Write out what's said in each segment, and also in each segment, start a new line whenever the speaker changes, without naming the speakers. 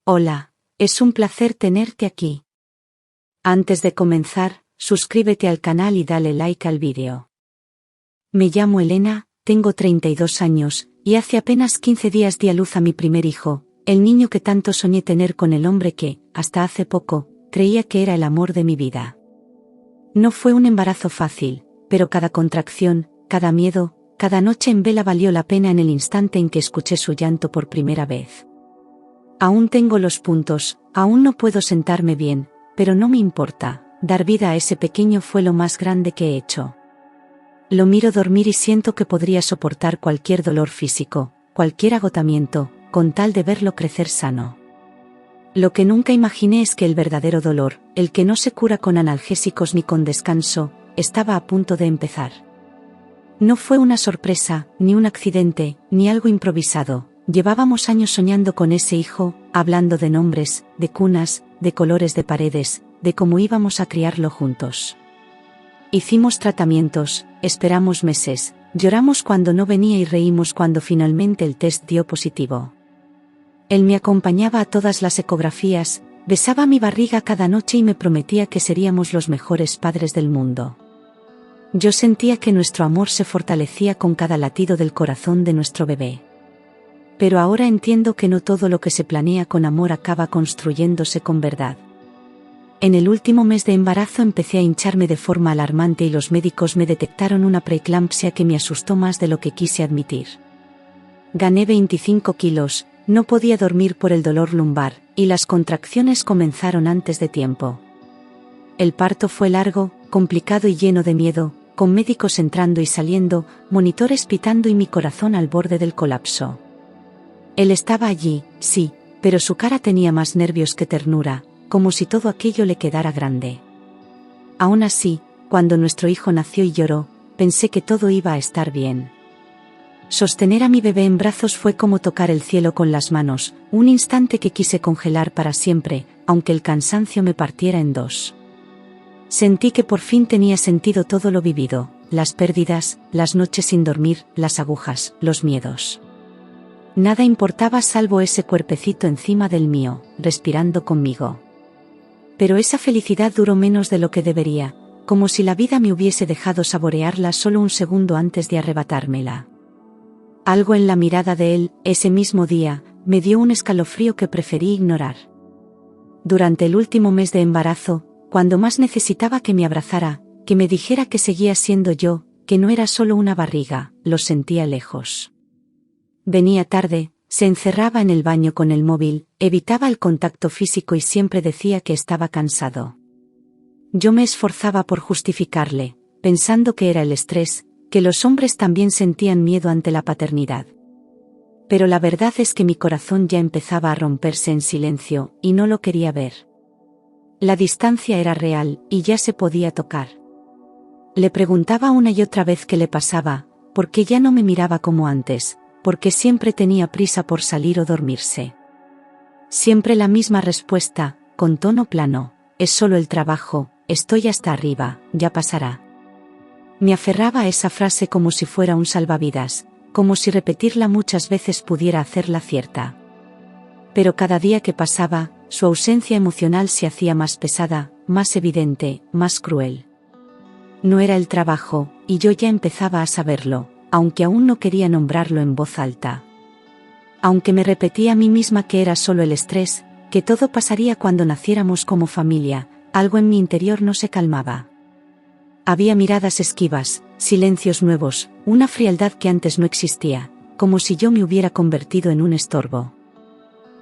Hola, es un placer tenerte aquí. Antes de comenzar, suscríbete al canal y dale like al vídeo. Me llamo Elena, tengo 32 años, y hace apenas 15 días di a luz a mi primer hijo, el niño que tanto soñé tener con el hombre que, hasta hace poco, creía que era el amor de mi vida. No fue un embarazo fácil, pero cada contracción, cada miedo, cada noche en vela valió la pena en el instante en que escuché su llanto por primera vez. Aún tengo los puntos, aún no puedo sentarme bien, pero no me importa, dar vida a ese pequeño fue lo más grande que he hecho. Lo miro dormir y siento que podría soportar cualquier dolor físico, cualquier agotamiento, con tal de verlo crecer sano. Lo que nunca imaginé es que el verdadero dolor, el que no se cura con analgésicos ni con descanso, estaba a punto de empezar. No fue una sorpresa, ni un accidente, ni algo improvisado. Llevábamos años soñando con ese hijo, hablando de nombres, de cunas, de colores de paredes, de cómo íbamos a criarlo juntos. Hicimos tratamientos, esperamos meses, lloramos cuando no venía y reímos cuando finalmente el test dio positivo. Él me acompañaba a todas las ecografías, besaba mi barriga cada noche y me prometía que seríamos los mejores padres del mundo. Yo sentía que nuestro amor se fortalecía con cada latido del corazón de nuestro bebé. Pero ahora entiendo que no todo lo que se planea con amor acaba construyéndose con verdad. En el último mes de embarazo empecé a hincharme de forma alarmante y los médicos me detectaron una preeclampsia que me asustó más de lo que quise admitir. Gané 25 kilos, no podía dormir por el dolor lumbar, y las contracciones comenzaron antes de tiempo. El parto fue largo, complicado y lleno de miedo, con médicos entrando y saliendo, monitores pitando y mi corazón al borde del colapso. Él estaba allí, sí, pero su cara tenía más nervios que ternura, como si todo aquello le quedara grande. Aún así, cuando nuestro hijo nació y lloró, pensé que todo iba a estar bien. Sostener a mi bebé en brazos fue como tocar el cielo con las manos, un instante que quise congelar para siempre, aunque el cansancio me partiera en dos. Sentí que por fin tenía sentido todo lo vivido, las pérdidas, las noches sin dormir, las agujas, los miedos. Nada importaba salvo ese cuerpecito encima del mío, respirando conmigo. Pero esa felicidad duró menos de lo que debería, como si la vida me hubiese dejado saborearla solo un segundo antes de arrebatármela. Algo en la mirada de él, ese mismo día, me dio un escalofrío que preferí ignorar. Durante el último mes de embarazo, cuando más necesitaba que me abrazara, que me dijera que seguía siendo yo, que no era solo una barriga, lo sentía lejos. Venía tarde, se encerraba en el baño con el móvil, evitaba el contacto físico y siempre decía que estaba cansado. Yo me esforzaba por justificarle, pensando que era el estrés, que los hombres también sentían miedo ante la paternidad. Pero la verdad es que mi corazón ya empezaba a romperse en silencio, y no lo quería ver. La distancia era real, y ya se podía tocar. Le preguntaba una y otra vez qué le pasaba, por qué ya no me miraba como antes, porque siempre tenía prisa por salir o dormirse. Siempre la misma respuesta, con tono plano: es solo el trabajo, estoy hasta arriba, ya pasará. Me aferraba a esa frase como si fuera un salvavidas, como si repetirla muchas veces pudiera hacerla cierta. Pero cada día que pasaba, su ausencia emocional se hacía más pesada, más evidente, más cruel. No era el trabajo, y yo ya empezaba a saberlo, aunque aún no quería nombrarlo en voz alta. Aunque me repetía a mí misma que era solo el estrés, que todo pasaría cuando naciéramos como familia, algo en mi interior no se calmaba. Había miradas esquivas, silencios nuevos, una frialdad que antes no existía, como si yo me hubiera convertido en un estorbo.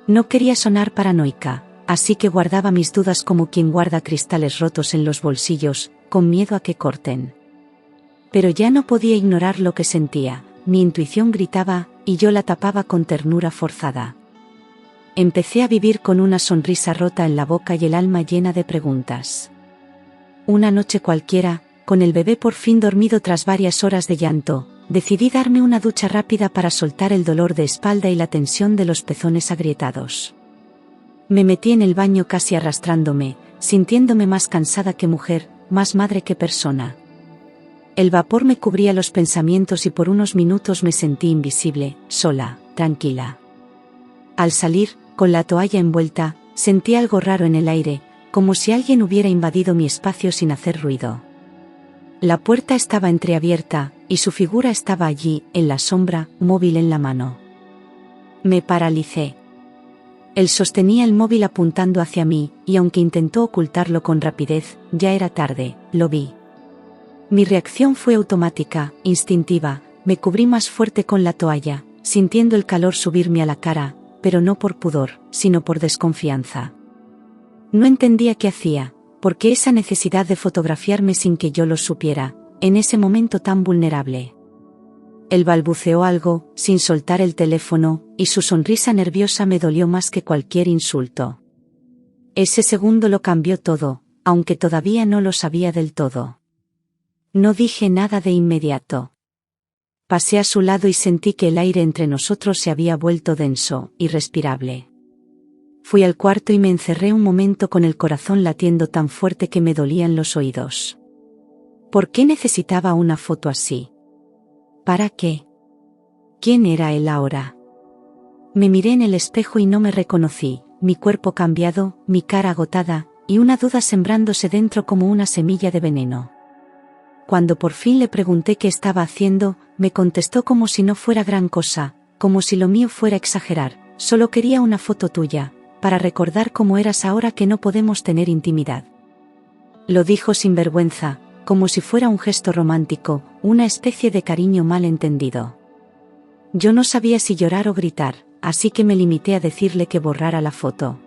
No quería sonar paranoica, así que guardaba mis dudas como quien guarda cristales rotos en los bolsillos, con miedo a que corten. Pero ya no podía ignorar lo que sentía, mi intuición gritaba, y yo la tapaba con ternura forzada. Empecé a vivir con una sonrisa rota en la boca y el alma llena de preguntas. Una noche cualquiera, con el bebé por fin dormido tras varias horas de llanto, decidí darme una ducha rápida para soltar el dolor de espalda y la tensión de los pezones agrietados. Me metí en el baño casi arrastrándome, sintiéndome más cansada que mujer, más madre que persona. El vapor me cubría los pensamientos y por unos minutos me sentí invisible, sola, tranquila. Al salir, con la toalla envuelta, sentí algo raro en el aire, como si alguien hubiera invadido mi espacio sin hacer ruido. La puerta estaba entreabierta, y su figura estaba allí, en la sombra, móvil en la mano. Me paralicé. Él sostenía el móvil apuntando hacia mí, y aunque intentó ocultarlo con rapidez, ya era tarde, lo vi. Mi reacción fue automática, instintiva, me cubrí más fuerte con la toalla, sintiendo el calor subirme a la cara, pero no por pudor, sino por desconfianza. No entendía qué hacía, porque esa necesidad de fotografiarme sin que yo lo supiera, en ese momento tan vulnerable. Él balbuceó algo, sin soltar el teléfono, y su sonrisa nerviosa me dolió más que cualquier insulto. Ese segundo lo cambió todo, aunque todavía no lo sabía del todo. No dije nada de inmediato. Pasé a su lado y sentí que el aire entre nosotros se había vuelto denso, irrespirable. Fui al cuarto y me encerré un momento con el corazón latiendo tan fuerte que me dolían los oídos. ¿Por qué necesitaba una foto así? ¿Para qué? ¿Quién era él ahora? Me miré en el espejo y no me reconocí, mi cuerpo cambiado, mi cara agotada, y una duda sembrándose dentro como una semilla de veneno. Cuando por fin le pregunté qué estaba haciendo, me contestó como si no fuera gran cosa, como si lo mío fuera exagerar, solo quería una foto tuya, para recordar cómo eras ahora que no podemos tener intimidad. Lo dijo sin vergüenza, como si fuera un gesto romántico, una especie de cariño mal entendido. Yo no sabía si llorar o gritar, así que me limité a decirle que borrara la foto.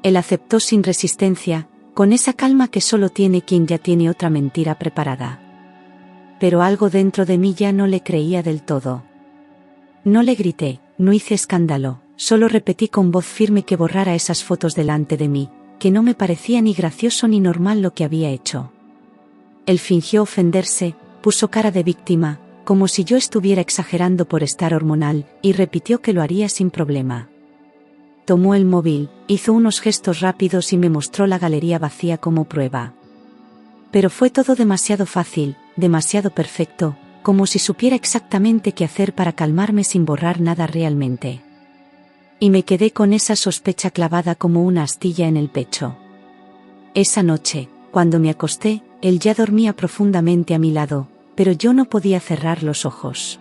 Él aceptó sin resistencia, con esa calma que solo tiene quien ya tiene otra mentira preparada. Pero algo dentro de mí ya no le creía del todo. No le grité, no hice escándalo, solo repetí con voz firme que borrara esas fotos delante de mí, que no me parecía ni gracioso ni normal lo que había hecho. Él fingió ofenderse, puso cara de víctima, como si yo estuviera exagerando por estar hormonal, y repitió que lo haría sin problema. Tomó el móvil, hizo unos gestos rápidos y me mostró la galería vacía como prueba. Pero fue todo demasiado fácil, demasiado perfecto, como si supiera exactamente qué hacer para calmarme sin borrar nada realmente. Y me quedé con esa sospecha clavada como una astilla en el pecho. Esa noche, cuando me acosté, él ya dormía profundamente a mi lado, pero yo no podía cerrar los ojos.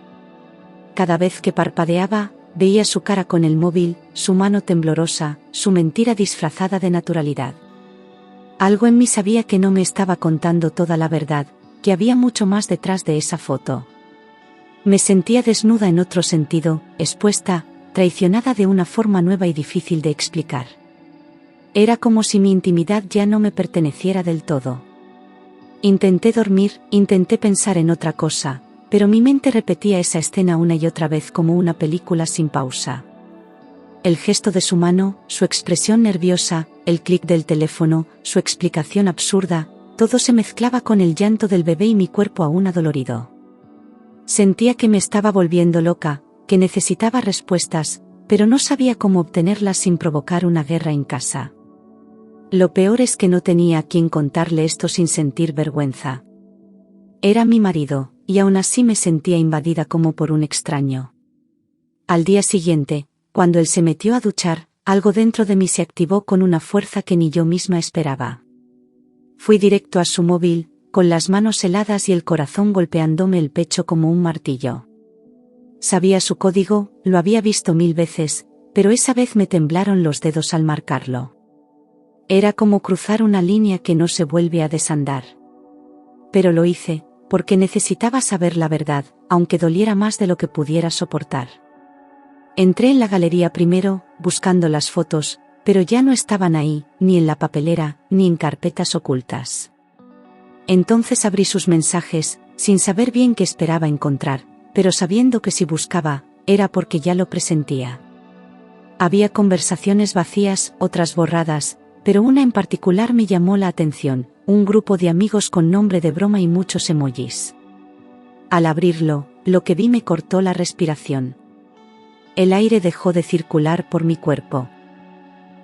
Cada vez que parpadeaba, veía su cara con el móvil, su mano temblorosa, su mentira disfrazada de naturalidad. Algo en mí sabía que no me estaba contando toda la verdad, que había mucho más detrás de esa foto. Me sentía desnuda en otro sentido, expuesta, traicionada de una forma nueva y difícil de explicar. Era como si mi intimidad ya no me perteneciera del todo. Intenté dormir, intenté pensar en otra cosa, pero mi mente repetía esa escena una y otra vez como una película sin pausa. El gesto de su mano, su expresión nerviosa, el clic del teléfono, su explicación absurda, todo se mezclaba con el llanto del bebé y mi cuerpo aún adolorido. Sentía que me estaba volviendo loca, que necesitaba respuestas, pero no sabía cómo obtenerlas sin provocar una guerra en casa. Lo peor es que no tenía a quien contarle esto sin sentir vergüenza. Era mi marido, y aún así me sentía invadida como por un extraño. Al día siguiente, cuando él se metió a duchar, algo dentro de mí se activó con una fuerza que ni yo misma esperaba. Fui directo a su móvil, con las manos heladas y el corazón golpeándome el pecho como un martillo. Sabía su código, lo había visto 1000 veces, pero esa vez me temblaron los dedos al marcarlo. Era como cruzar una línea que no se vuelve a desandar. Pero lo hice, porque necesitaba saber la verdad, aunque doliera más de lo que pudiera soportar. Entré en la galería primero, buscando las fotos, pero ya no estaban ahí, ni en la papelera, ni en carpetas ocultas. Entonces abrí sus mensajes, sin saber bien qué esperaba encontrar, pero sabiendo que si buscaba, era porque ya lo presentía. Había conversaciones vacías, otras borradas, pero una en particular me llamó la atención, un grupo de amigos con nombre de broma y muchos emojis. Al abrirlo, lo que vi me cortó la respiración. El aire dejó de circular por mi cuerpo.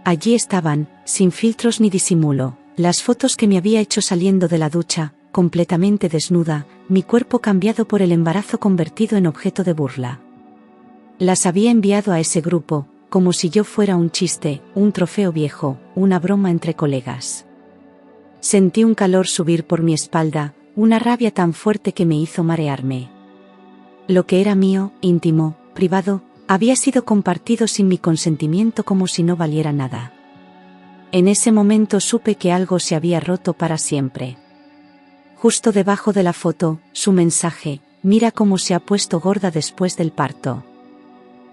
Allí estaban, sin filtros ni disimulo, las fotos que me había hecho saliendo de la ducha, completamente desnuda, mi cuerpo cambiado por el embarazo convertido en objeto de burla. Las había enviado a ese grupo, como si yo fuera un chiste, un trofeo viejo, una broma entre colegas. Sentí un calor subir por mi espalda, una rabia tan fuerte que me hizo marearme. Lo que era mío, íntimo, privado, había sido compartido sin mi consentimiento como si no valiera nada. En ese momento supe que algo se había roto para siempre. Justo debajo de la foto, su mensaje: mira cómo se ha puesto gorda después del parto.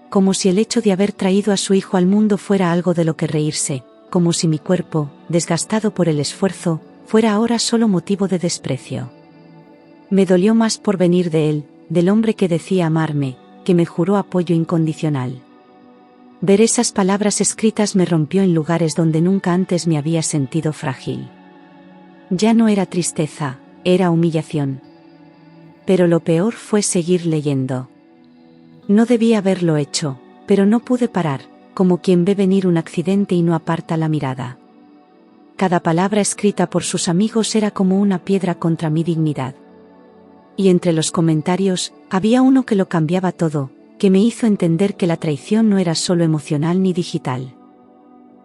Como si el hecho de haber traído a su hijo al mundo fuera algo de lo que reírse, como si mi cuerpo, desgastado por el esfuerzo, fuera ahora solo motivo de desprecio. Me dolió más por venir de él, del hombre que decía amarme, que me juró apoyo incondicional. Ver esas palabras escritas me rompió en lugares donde nunca antes me había sentido frágil. Ya no era tristeza, era humillación. Pero lo peor fue seguir leyendo. No debía haberlo hecho, pero no pude parar, como quien ve venir un accidente y no aparta la mirada. Cada palabra escrita por sus amigos era como una piedra contra mi dignidad. Y entre los comentarios, había uno que lo cambiaba todo, que me hizo entender que la traición no era solo emocional ni digital.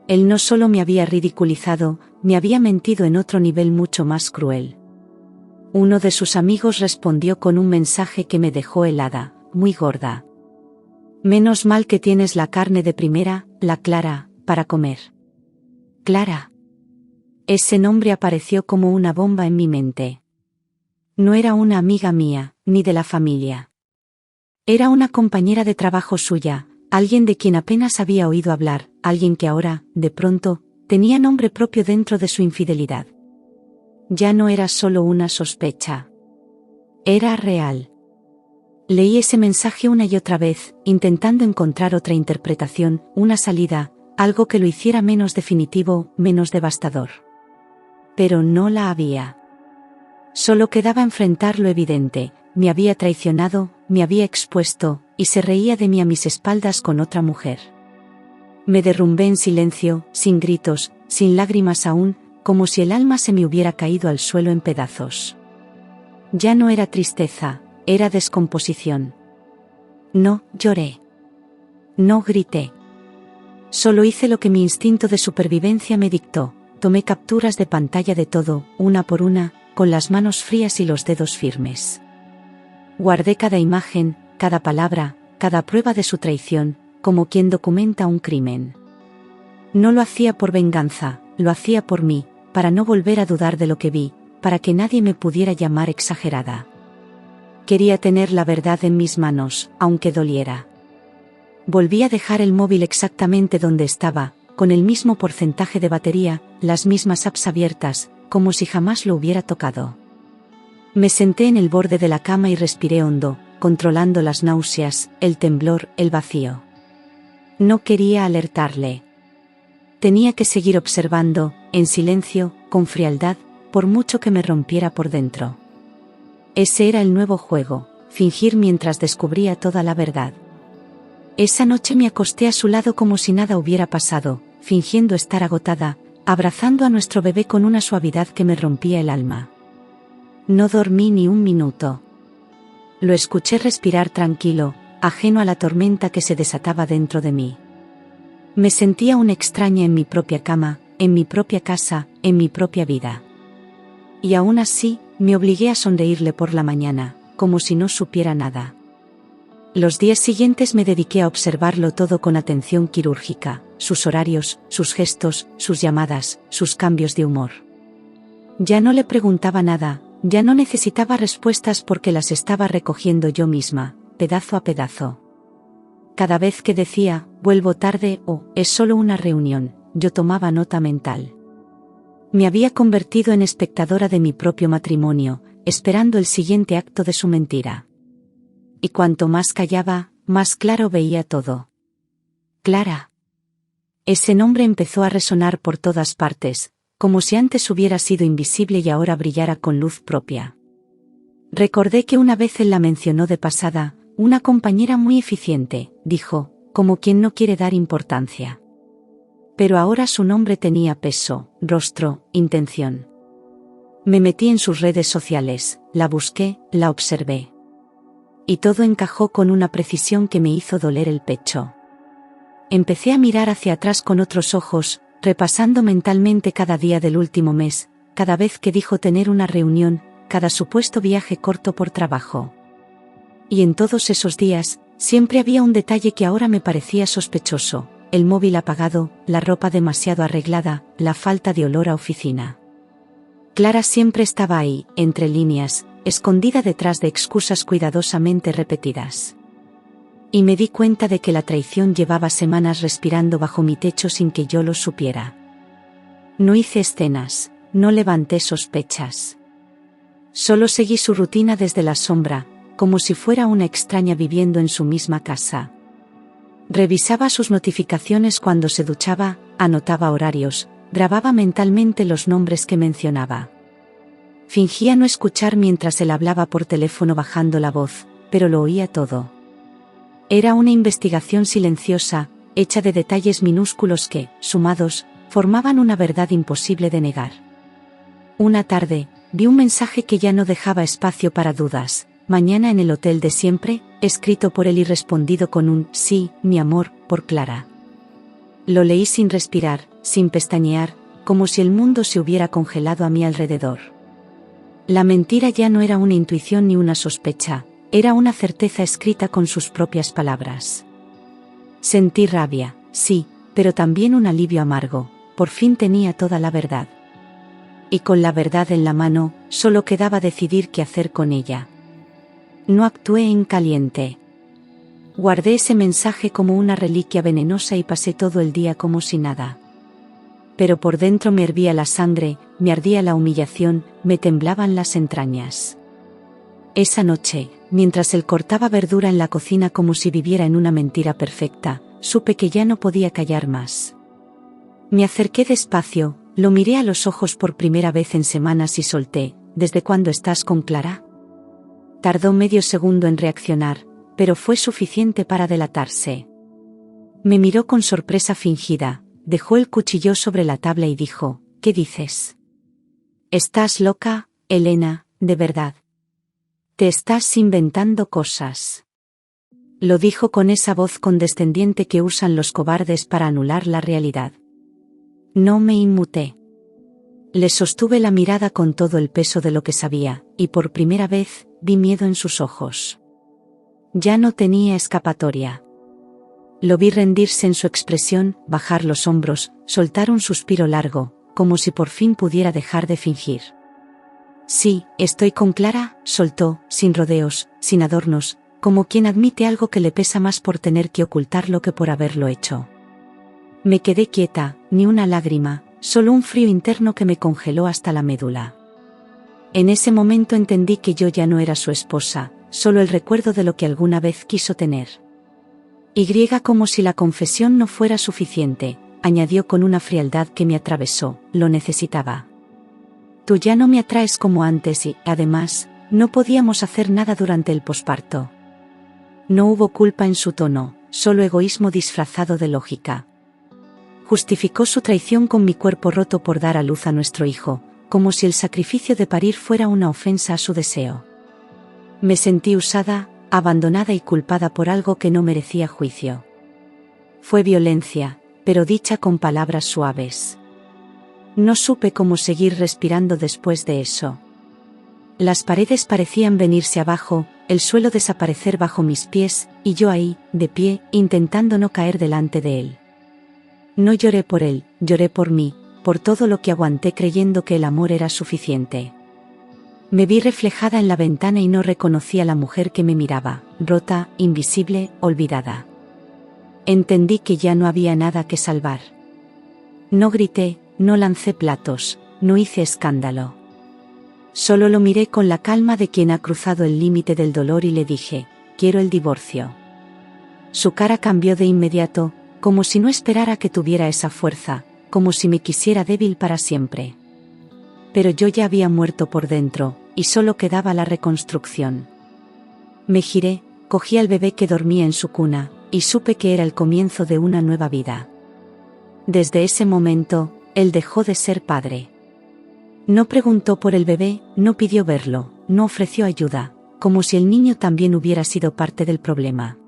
Él no solo me había ridiculizado, me había mentido en otro nivel mucho más cruel. Uno de sus amigos respondió con un mensaje que me dejó helada: muy gorda. Menos mal que tienes la carne de primera, la Clara, para comer. Clara. Ese nombre apareció como una bomba en mi mente. No era una amiga mía, ni de la familia. Era una compañera de trabajo suya, alguien de quien apenas había oído hablar, alguien que ahora, de pronto, tenía nombre propio dentro de su infidelidad. Ya no era solo una sospecha. Era real. Leí ese mensaje una y otra vez, intentando encontrar otra interpretación, una salida, algo que lo hiciera menos definitivo, menos devastador. Pero no la había. Solo quedaba enfrentar lo evidente: me había traicionado, me había expuesto, y se reía de mí a mis espaldas con otra mujer. Me derrumbé en silencio, sin gritos, sin lágrimas aún, como si el alma se me hubiera caído al suelo en pedazos. Ya no era tristeza, era descomposición. No lloré. No grité. Solo hice lo que mi instinto de supervivencia me dictó: tomé capturas de pantalla de todo, una por una, con las manos frías y los dedos firmes. Guardé cada imagen, cada palabra, cada prueba de su traición, como quien documenta un crimen. No lo hacía por venganza, lo hacía por mí, para no volver a dudar de lo que vi, para que nadie me pudiera llamar exagerada. Quería tener la verdad en mis manos, aunque doliera. Volví a dejar el móvil exactamente donde estaba, con el mismo porcentaje de batería, las mismas apps abiertas, como si jamás lo hubiera tocado. Me senté en el borde de la cama y respiré hondo, controlando las náuseas, el temblor, el vacío. No quería alertarle. Tenía que seguir observando, en silencio, con frialdad, por mucho que me rompiera por dentro. Ese era el nuevo juego: fingir mientras descubría toda la verdad. Esa noche me acosté a su lado como si nada hubiera pasado, fingiendo estar agotada, abrazando a nuestro bebé con una suavidad que me rompía el alma. No dormí ni un minuto. Lo escuché respirar tranquilo, ajeno a la tormenta que se desataba dentro de mí. Me sentía una extraña en mi propia cama, en mi propia casa, en mi propia vida. Y aún así, me obligué a sonreírle por la mañana, como si no supiera nada. Los días siguientes me dediqué a observarlo todo con atención quirúrgica: sus horarios, sus gestos, sus llamadas, sus cambios de humor. Ya no le preguntaba nada, ya no necesitaba respuestas porque las estaba recogiendo yo misma, pedazo a pedazo. Cada vez que decía: vuelvo tarde o es solo una reunión, yo tomaba nota mental. Me había convertido en espectadora de mi propio matrimonio, esperando el siguiente acto de su mentira. Y cuanto más callaba, más claro veía todo. Clara. Ese nombre empezó a resonar por todas partes, como si antes hubiera sido invisible y ahora brillara con luz propia. Recordé que una vez él la mencionó de pasada: una compañera muy eficiente, dijo, como quien no quiere dar importancia. Pero ahora su nombre tenía peso, rostro, intención. Me metí en sus redes sociales, la busqué, la observé. Y todo encajó con una precisión que me hizo doler el pecho. Empecé a mirar hacia atrás con otros ojos, repasando mentalmente cada día del último mes, cada vez que dijo tener una reunión, cada supuesto viaje corto por trabajo. Y en todos esos días, siempre había un detalle que ahora me parecía sospechoso: el móvil apagado, la ropa demasiado arreglada, la falta de olor a oficina. Clara siempre estaba ahí, entre líneas, escondida detrás de excusas cuidadosamente repetidas. Y me di cuenta de que la traición llevaba semanas respirando bajo mi techo sin que yo lo supiera. No hice escenas, no levanté sospechas. Solo seguí su rutina desde la sombra, como si fuera una extraña viviendo en su misma casa. Revisaba sus notificaciones cuando se duchaba, anotaba horarios, grababa mentalmente los nombres que mencionaba. Fingía no escuchar mientras él hablaba por teléfono bajando la voz, pero lo oía todo. Era una investigación silenciosa, hecha de detalles minúsculos que, sumados, formaban una verdad imposible de negar. Una tarde, vi un mensaje que ya no dejaba espacio para dudas: mañana en el hotel de siempre, escrito por él y respondido con un sí, mi amor, por Clara. Lo leí sin respirar, sin pestañear, como si el mundo se hubiera congelado a mi alrededor. La mentira ya no era una intuición ni una sospecha, era una certeza escrita con sus propias palabras. Sentí rabia, sí, pero también un alivio amargo: por fin tenía toda la verdad. Y con la verdad en la mano, solo quedaba decidir qué hacer con ella. No actué en caliente. Guardé ese mensaje como una reliquia venenosa y pasé todo el día como si nada. Pero por dentro me hervía la sangre, me ardía la humillación, me temblaban las entrañas. Esa noche, mientras él cortaba verdura en la cocina como si viviera en una mentira perfecta, supe que ya no podía callar más. Me acerqué despacio, lo miré a los ojos por primera vez en semanas y solté: ¿desde cuándo estás con Clara? Tardó medio segundo en reaccionar, pero fue suficiente para delatarse. Me miró con sorpresa fingida, dejó el cuchillo sobre la tabla y dijo: ¿qué dices? ¿Estás loca, Elena, de verdad? Te estás inventando cosas. Lo dijo con esa voz condescendiente que usan los cobardes para anular la realidad. No me inmuté. Le sostuve la mirada con todo el peso de lo que sabía, y por primera vez, vi miedo en sus ojos. Ya no tenía escapatoria. Lo vi rendirse en su expresión, bajar los hombros, soltar un suspiro largo, como si por fin pudiera dejar de fingir. Sí, estoy con Clara, soltó, sin rodeos, sin adornos, como quien admite algo que le pesa más por tener que ocultarlo que por haberlo hecho. Me quedé quieta, ni una lágrima, solo un frío interno que me congeló hasta la médula. En ese momento entendí que yo ya no era su esposa, solo el recuerdo de lo que alguna vez quiso tener. Y como si la confesión no fuera suficiente, añadió con una frialdad que me atravesó: lo necesitaba. Tú ya no me atraes como antes y, además, no podíamos hacer nada durante el posparto. No hubo culpa en su tono, solo egoísmo disfrazado de lógica. Justificó su traición con mi cuerpo roto por dar a luz a nuestro hijo, como si el sacrificio de parir fuera una ofensa a su deseo. Me sentí usada, abandonada y culpada por algo que no merecía juicio. Fue violencia, pero dicha con palabras suaves. No supe cómo seguir respirando después de eso. Las paredes parecían venirse abajo, el suelo desaparecer bajo mis pies, y yo ahí, de pie, intentando no caer delante de él. No lloré por él, lloré por mí, por todo lo que aguanté creyendo que el amor era suficiente. Me vi reflejada en la ventana y no reconocí a la mujer que me miraba, rota, invisible, olvidada. Entendí que ya no había nada que salvar. No grité, no lancé platos, no hice escándalo. Solo lo miré con la calma de quien ha cruzado el límite del dolor y le dije: quiero el divorcio. Su cara cambió de inmediato, como si no esperara que tuviera esa fuerza, como si me quisiera débil para siempre. Pero yo ya había muerto por dentro, y solo quedaba la reconstrucción. Me giré, cogí al bebé que dormía en su cuna, y supe que era el comienzo de una nueva vida. Desde ese momento, él dejó de ser padre. No preguntó por el bebé, no pidió verlo, no ofreció ayuda, como si el niño también hubiera sido parte del problema.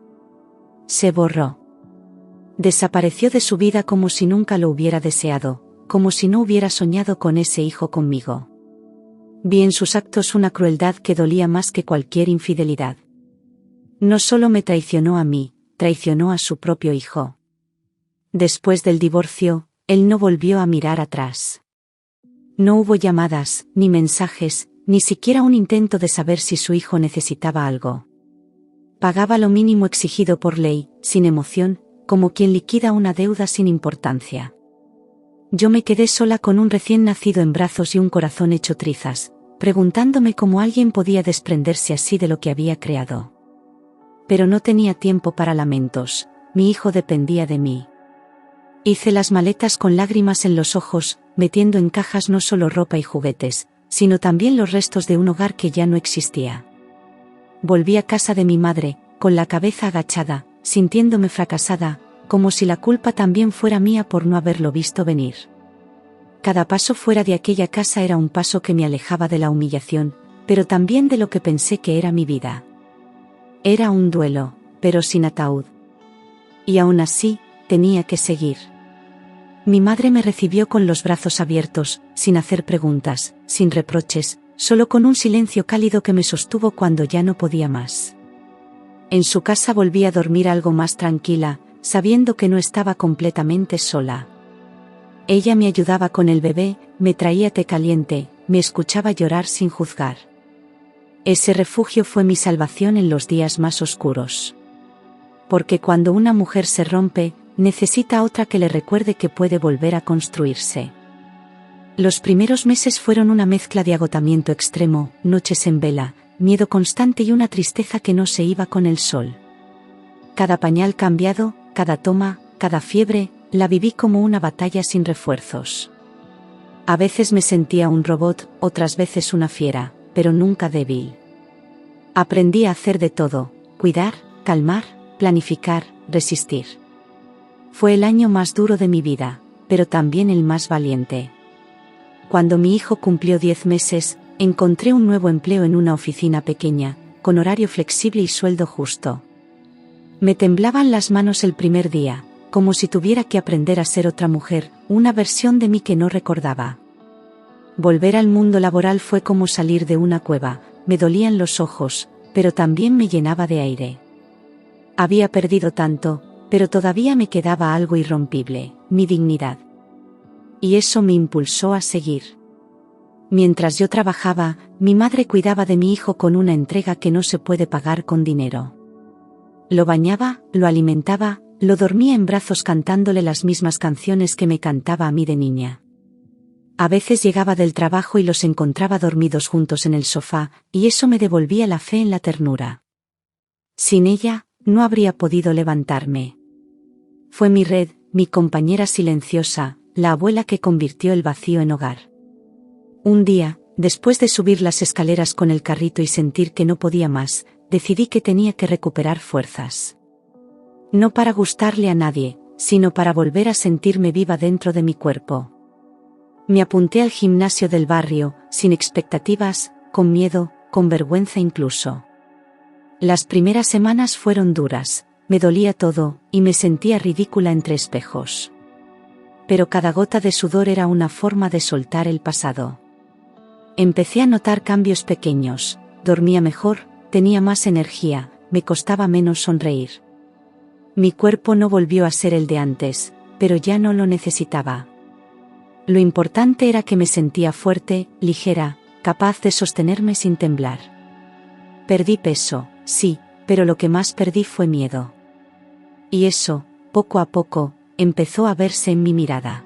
Se borró. Desapareció de su vida como si nunca lo hubiera deseado, como si no hubiera soñado con ese hijo conmigo. Vi en sus actos una crueldad que dolía más que cualquier infidelidad. No solo me traicionó a mí, traicionó a su propio hijo. Después del divorcio, él no volvió a mirar atrás. No hubo llamadas, ni mensajes, ni siquiera un intento de saber si su hijo necesitaba algo. Pagaba lo mínimo exigido por ley, sin emoción, como quien liquida una deuda sin importancia. Yo me quedé sola con un recién nacido en brazos y un corazón hecho trizas, preguntándome cómo alguien podía desprenderse así de lo que había creado. Pero no tenía tiempo para lamentos, mi hijo dependía de mí. Hice las maletas con lágrimas en los ojos, metiendo en cajas no solo ropa y juguetes, sino también los restos de un hogar que ya no existía. Volví a casa de mi madre, con la cabeza agachada, sintiéndome fracasada, como si la culpa también fuera mía por no haberlo visto venir. Cada paso fuera de aquella casa era un paso que me alejaba de la humillación, pero también de lo que pensé que era mi vida. Era un duelo, pero sin ataúd. Y aún así, tenía que seguir. Mi madre me recibió con los brazos abiertos, sin hacer preguntas, sin reproches, solo con un silencio cálido que me sostuvo cuando ya no podía más. En su casa volví a dormir algo más tranquila, sabiendo que no estaba completamente sola. Ella me ayudaba con el bebé, me traía té caliente, me escuchaba llorar sin juzgar. Ese refugio fue mi salvación en los días más oscuros. Porque cuando una mujer se rompe, necesita otra que le recuerde que puede volver a construirse. Los primeros meses fueron una mezcla de agotamiento extremo, noches en vela, miedo constante y una tristeza que no se iba con el sol. Cada pañal cambiado, cada toma, cada fiebre, la viví como una batalla sin refuerzos. A veces me sentía un robot, otras veces una fiera, pero nunca débil. Aprendí a hacer de todo, cuidar, calmar, planificar, resistir. Fue el año más duro de mi vida, pero también el más valiente. Cuando mi hijo cumplió 10 meses, encontré un nuevo empleo en una oficina pequeña, con horario flexible y sueldo justo. Me temblaban las manos el primer día, como si tuviera que aprender a ser otra mujer, una versión de mí que no recordaba. Volver al mundo laboral fue como salir de una cueva, me dolían los ojos, pero también me llenaba de aire. Había perdido tanto, pero todavía me quedaba algo irrompible, mi dignidad. Y eso me impulsó a seguir. Mientras yo trabajaba, mi madre cuidaba de mi hijo con una entrega que no se puede pagar con dinero. Lo bañaba, lo alimentaba, lo dormía en brazos cantándole las mismas canciones que me cantaba a mí de niña. A veces llegaba del trabajo y los encontraba dormidos juntos en el sofá, y eso me devolvía la fe en la ternura. Sin ella, no habría podido levantarme. Fue mi red, mi compañera silenciosa, la abuela que convirtió el vacío en hogar. Un día, después de subir las escaleras con el carrito y sentir que no podía más, decidí que tenía que recuperar fuerzas. No para gustarle a nadie, sino para volver a sentirme viva dentro de mi cuerpo. Me apunté al gimnasio del barrio, sin expectativas, con miedo, con vergüenza incluso. Las primeras semanas fueron duras, me dolía todo, y me sentía ridícula entre espejos. Pero cada gota de sudor era una forma de soltar el pasado. Empecé a notar cambios pequeños, dormía mejor, tenía más energía, me costaba menos sonreír. Mi cuerpo no volvió a ser el de antes, pero ya no lo necesitaba. Lo importante era que me sentía fuerte, ligera, capaz de sostenerme sin temblar. Perdí peso, sí, pero lo que más perdí fue miedo. Y eso, poco a poco, empezó a verse en mi mirada.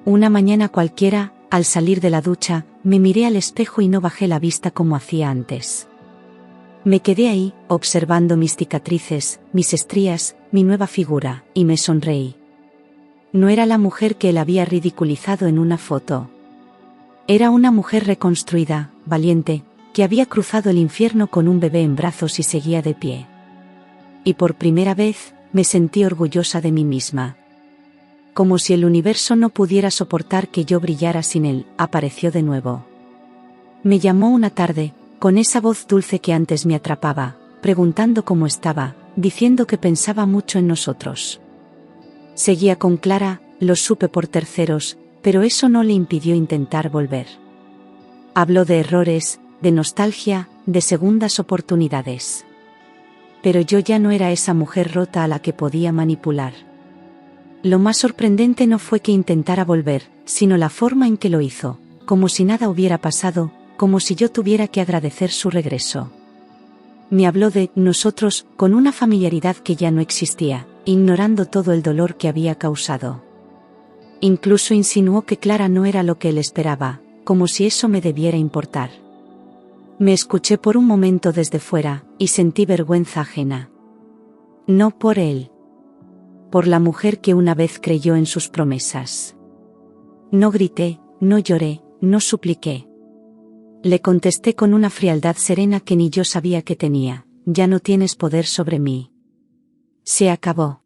Una mañana cualquiera, al salir de la ducha, me miré al espejo y no bajé la vista como hacía antes. Me quedé ahí, observando mis cicatrices, mis estrías, mi nueva figura, y me sonreí. No era la mujer que él había ridiculizado en una foto. Era una mujer reconstruida, valiente, que había cruzado el infierno con un bebé en brazos y seguía de pie. Y por primera vez, me sentí orgullosa de mí misma. Como si el universo no pudiera soportar que yo brillara sin él, apareció de nuevo. Me llamó una tarde, con esa voz dulce que antes me atrapaba, preguntando cómo estaba, diciendo que pensaba mucho en nosotros. Seguía con Clara, lo supe por terceros, pero eso no le impidió intentar volver. Habló de errores, de nostalgia, de segundas oportunidades. Pero yo ya no era esa mujer rota a la que podía manipular. Lo más sorprendente no fue que intentara volver, sino la forma en que lo hizo, como si nada hubiera pasado, como si yo tuviera que agradecer su regreso. Me habló de nosotros con una familiaridad que ya no existía, ignorando todo el dolor que había causado. Incluso insinuó que Clara no era lo que él esperaba, como si eso me debiera importar. Me escuché por un momento desde fuera, y sentí vergüenza ajena. No por él. Por la mujer que una vez creyó en sus promesas. No grité, no lloré, no supliqué. Le contesté con una frialdad serena que ni yo sabía que tenía: ya no tienes poder sobre mí. Se acabó.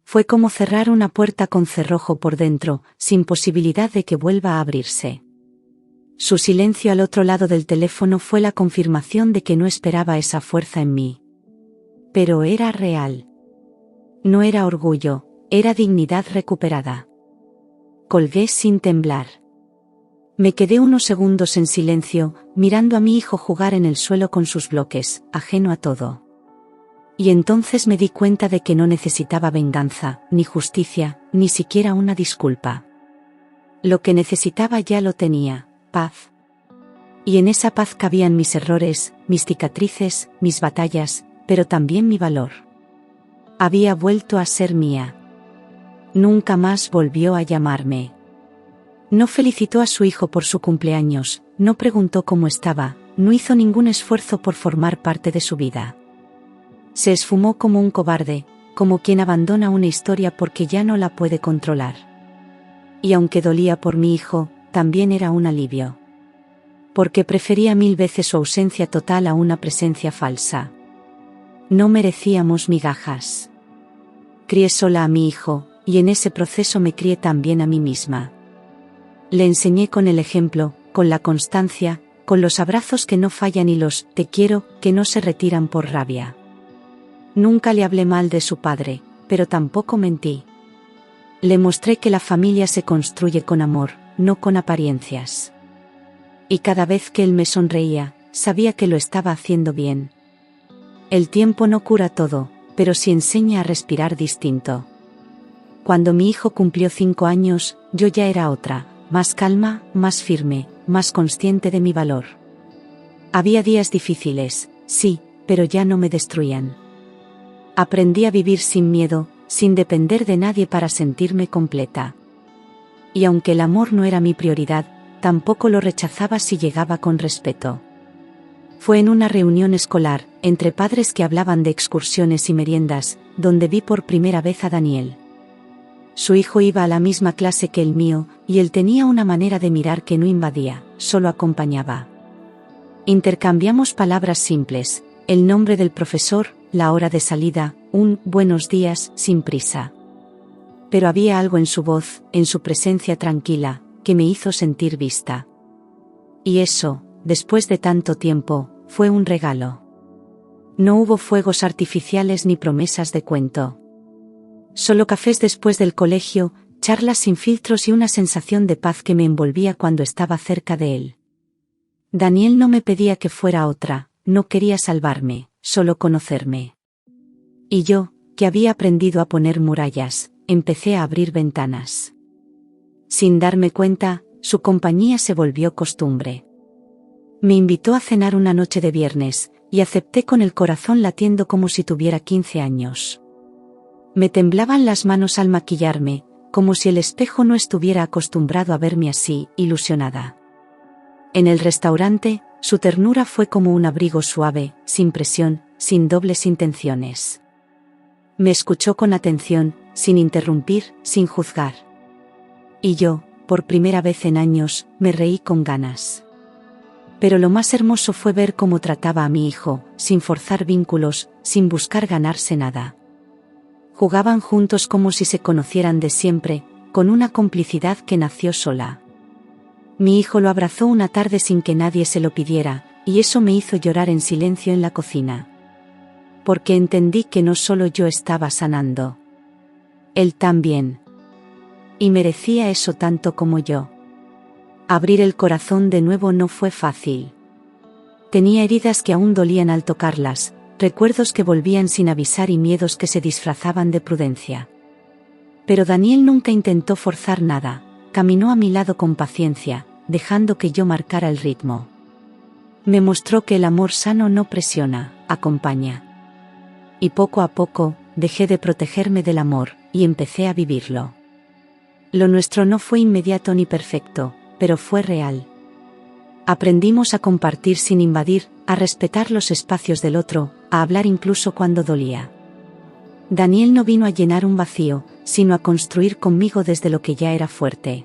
Fue como cerrar una puerta con cerrojo por dentro, sin posibilidad de que vuelva a abrirse. Su silencio al otro lado del teléfono fue la confirmación de que no esperaba esa fuerza en mí. Pero era real. No era orgullo, era dignidad recuperada. Colgué sin temblar. Me quedé unos segundos en silencio, mirando a mi hijo jugar en el suelo con sus bloques, ajeno a todo. Y entonces me di cuenta de que no necesitaba venganza, ni justicia, ni siquiera una disculpa. Lo que necesitaba ya lo tenía: paz. Y en esa paz cabían mis errores, mis cicatrices, mis batallas, pero también mi valor. Había vuelto a ser mía. Nunca más volvió a llamarme. No felicitó a su hijo por su cumpleaños, no preguntó cómo estaba, no hizo ningún esfuerzo por formar parte de su vida. Se esfumó como un cobarde, como quien abandona una historia porque ya no la puede controlar. Y aunque dolía por mi hijo, también era un alivio. Porque prefería 1000 veces su ausencia total a una presencia falsa. No merecíamos migajas. Crié sola a mi hijo, y en ese proceso me crié también a mí misma. Le enseñé con el ejemplo, con la constancia, con los abrazos que no fallan y los «te quiero» que no se retiran por rabia. Nunca le hablé mal de su padre, pero tampoco mentí. Le mostré que la familia se construye con amor, no con apariencias. Y cada vez que él me sonreía, sabía que lo estaba haciendo bien. El tiempo no cura todo, pero sí enseña a respirar distinto. Cuando mi hijo cumplió 5 años, yo ya era otra, más calma, más firme, más consciente de mi valor. Había días difíciles, sí, pero ya no me destruían. Aprendí a vivir sin miedo, sin depender de nadie para sentirme completa. Y aunque el amor no era mi prioridad, tampoco lo rechazaba si llegaba con respeto. Fue en una reunión escolar, entre padres que hablaban de excursiones y meriendas, donde vi por primera vez a Daniel. Su hijo iba a la misma clase que el mío, y él tenía una manera de mirar que no invadía, solo acompañaba. Intercambiamos palabras simples, el nombre del profesor, la hora de salida, un «buenos días» sin prisa. Pero había algo en su voz, en su presencia tranquila, que me hizo sentir vista. Y eso, después de tanto tiempo, fue un regalo. No hubo fuegos artificiales ni promesas de cuento. Solo cafés después del colegio, charlas sin filtros y una sensación de paz que me envolvía cuando estaba cerca de él. Daniel no me pedía que fuera otra, no quería salvarme, solo conocerme. Y yo, que había aprendido a poner murallas, empecé a abrir ventanas. Sin darme cuenta, su compañía se volvió costumbre. Me invitó a cenar una noche de viernes, y acepté con el corazón latiendo como si tuviera 15 años. Me temblaban las manos al maquillarme, como si el espejo no estuviera acostumbrado a verme así, ilusionada. En el restaurante, su ternura fue como un abrigo suave, sin presión, sin dobles intenciones. Me escuchó con atención, sin interrumpir, sin juzgar. Y yo, por primera vez en años, me reí con ganas. Pero lo más hermoso fue ver cómo trataba a mi hijo, sin forzar vínculos, sin buscar ganarse nada. Jugaban juntos como si se conocieran de siempre, con una complicidad que nació sola. Mi hijo lo abrazó una tarde sin que nadie se lo pidiera, y eso me hizo llorar en silencio en la cocina. Porque entendí que no solo yo estaba sanando. Él también. Y merecía eso tanto como yo. Abrir el corazón de nuevo no fue fácil. Tenía heridas que aún dolían al tocarlas, recuerdos que volvían sin avisar y miedos que se disfrazaban de prudencia. Pero Daniel nunca intentó forzar nada, caminó a mi lado con paciencia, dejando que yo marcara el ritmo. Me mostró que el amor sano no presiona, acompaña. Y poco a poco, dejé de protegerme del amor, y empecé a vivirlo. Lo nuestro no fue inmediato ni perfecto, pero fue real. Aprendimos a compartir sin invadir, a respetar los espacios del otro, a hablar incluso cuando dolía. Daniel no vino a llenar un vacío, sino a construir conmigo desde lo que ya era fuerte.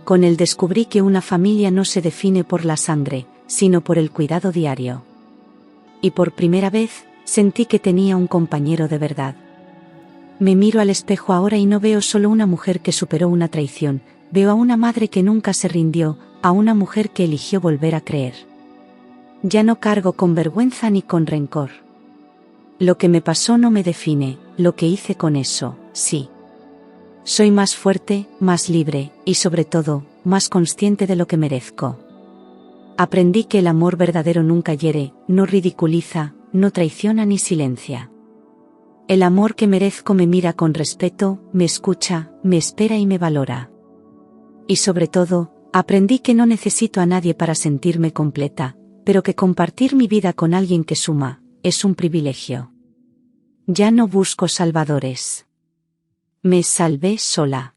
Con él descubrí que una familia no se define por la sangre, sino por el cuidado diario. Y por primera vez, sentí que tenía un compañero de verdad. Me miro al espejo ahora y no veo solo una mujer que superó una traición, veo a una madre que nunca se rindió, a una mujer que eligió volver a creer. Ya no cargo con vergüenza ni con rencor. Lo que me pasó no me define, lo que hice con eso, sí. Soy más fuerte, más libre, y sobre todo, más consciente de lo que merezco. Aprendí que el amor verdadero nunca hiere, no ridiculiza, no traiciona ni silencia. El amor que merezco me mira con respeto, me escucha, me espera y me valora. Y sobre todo, aprendí que no necesito a nadie para sentirme completa, pero que compartir mi vida con alguien que suma, es un privilegio. Ya no busco salvadores. Me salvé sola.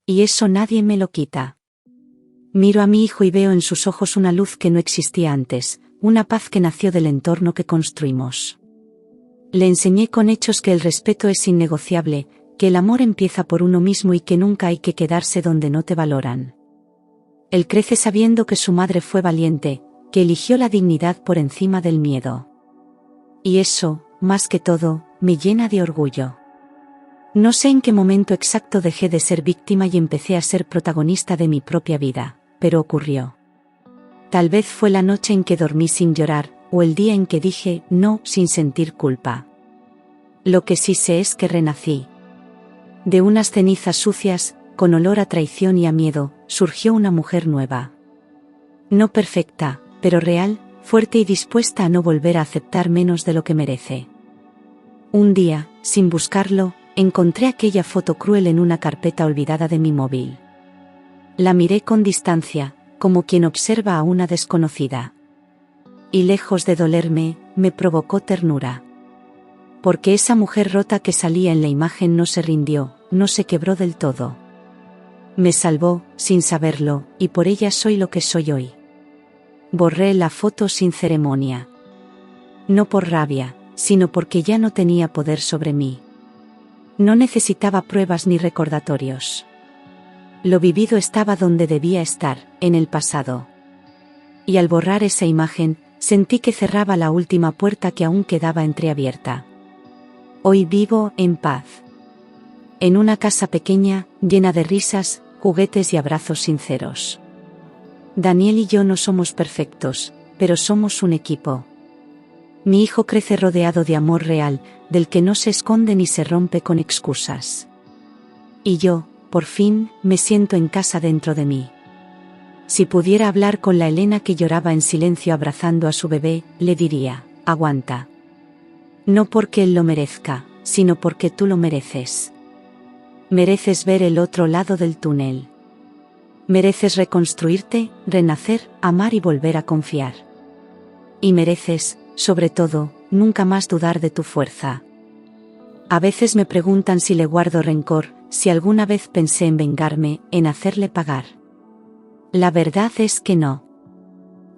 Y eso nadie me lo quita. Miro a mi hijo y veo en sus ojos una luz que no existía antes, una paz que nació del entorno que construimos. Le enseñé con hechos que el respeto es innegociable, que el amor empieza por uno mismo y que nunca hay que quedarse donde no te valoran. Él crece sabiendo que su madre fue valiente, que eligió la dignidad por encima del miedo. Y eso, más que todo, me llena de orgullo. No sé en qué momento exacto dejé de ser víctima y empecé a ser protagonista de mi propia vida, pero ocurrió. Tal vez fue la noche en que dormí sin llorar, o el día en que dije no sin sentir culpa. Lo que sí sé es que renací. De unas cenizas sucias, con olor a traición y a miedo, surgió una mujer nueva. No perfecta, pero real, fuerte y dispuesta a no volver a aceptar menos de lo que merece. Un día, sin buscarlo, encontré aquella foto cruel en una carpeta olvidada de mi móvil. La miré con distancia, como quien observa a una desconocida. Y lejos de dolerme, me provocó ternura. Porque esa mujer rota que salía en la imagen no se rindió, no se quebró del todo. Me salvó, sin saberlo, y por ella soy lo que soy hoy. Borré la foto sin ceremonia. No por rabia, sino porque ya no tenía poder sobre mí. No necesitaba pruebas ni recordatorios. Lo vivido estaba donde debía estar, en el pasado. Y al borrar esa imagen, sentí que cerraba la última puerta que aún quedaba entreabierta. Hoy vivo en paz. En una casa pequeña, llena de risas, juguetes y abrazos sinceros. Daniel y yo no somos perfectos, pero somos un equipo. Mi hijo crece rodeado de amor real, del que no se esconde ni se rompe con excusas. Y yo, por fin, me siento en casa dentro de mí. Si pudiera hablar con la Elena que lloraba en silencio abrazando a su bebé, le diría, aguanta. No porque él lo merezca, sino porque tú lo mereces. Mereces ver el otro lado del túnel. Mereces reconstruirte, renacer, amar y volver a confiar. Y mereces, sobre todo, nunca más dudar de tu fuerza. A veces me preguntan si le guardo rencor, si alguna vez pensé en vengarme, en hacerle pagar. La verdad es que no.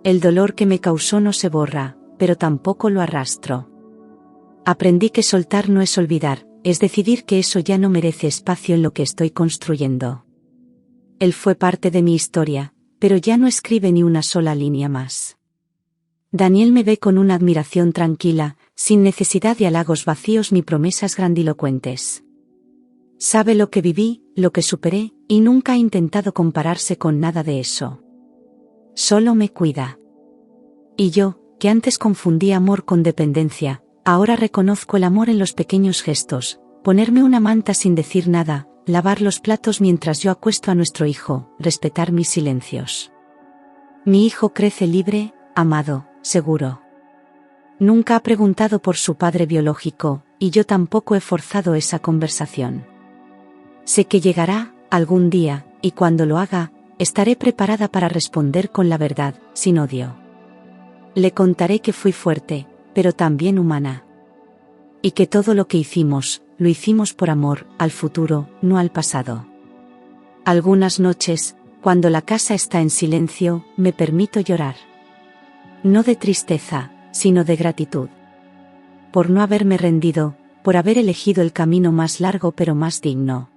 El dolor que me causó no se borra, pero tampoco lo arrastro. Aprendí que soltar no es olvidar, es decidir que eso ya no merece espacio en lo que estoy construyendo. Él fue parte de mi historia, pero ya no escribe ni una sola línea más. Daniel me ve con una admiración tranquila, sin necesidad de halagos vacíos ni promesas grandilocuentes. Sabe lo que viví, lo que superé, y nunca ha intentado compararse con nada de eso. Solo me cuida. Y yo, que antes confundía amor con dependencia, ahora reconozco el amor en los pequeños gestos, ponerme una manta sin decir nada, lavar los platos mientras yo acuesto a nuestro hijo, respetar mis silencios. Mi hijo crece libre, amado, seguro. Nunca ha preguntado por su padre biológico, y yo tampoco he forzado esa conversación. Sé que llegará, algún día, y cuando lo haga, estaré preparada para responder con la verdad, sin odio. Le contaré que fui fuerte, pero también humana. Y que todo lo que hicimos, lo hicimos por amor, al futuro, no al pasado. Algunas noches, cuando la casa está en silencio, me permito llorar. No de tristeza, sino de gratitud. Por no haberme rendido, por haber elegido el camino más largo pero más digno.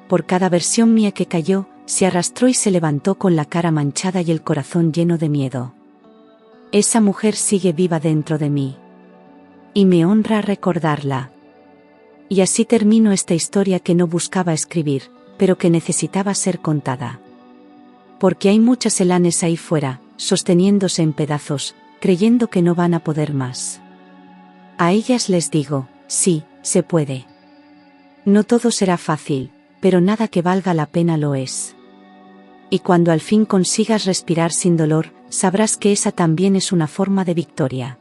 Por cada versión mía que cayó, se arrastró y se levantó con la cara manchada y el corazón lleno de miedo. Esa mujer sigue viva dentro de mí. Y me honra recordarla. Y así termino esta historia que no buscaba escribir, pero que necesitaba ser contada. Porque hay muchas Elanes ahí fuera, sosteniéndose en pedazos, creyendo que no van a poder más. A ellas les digo, sí, se puede. No todo será fácil, pero nada que valga la pena lo es. Y cuando al fin consigas respirar sin dolor, sabrás que esa también es una forma de victoria.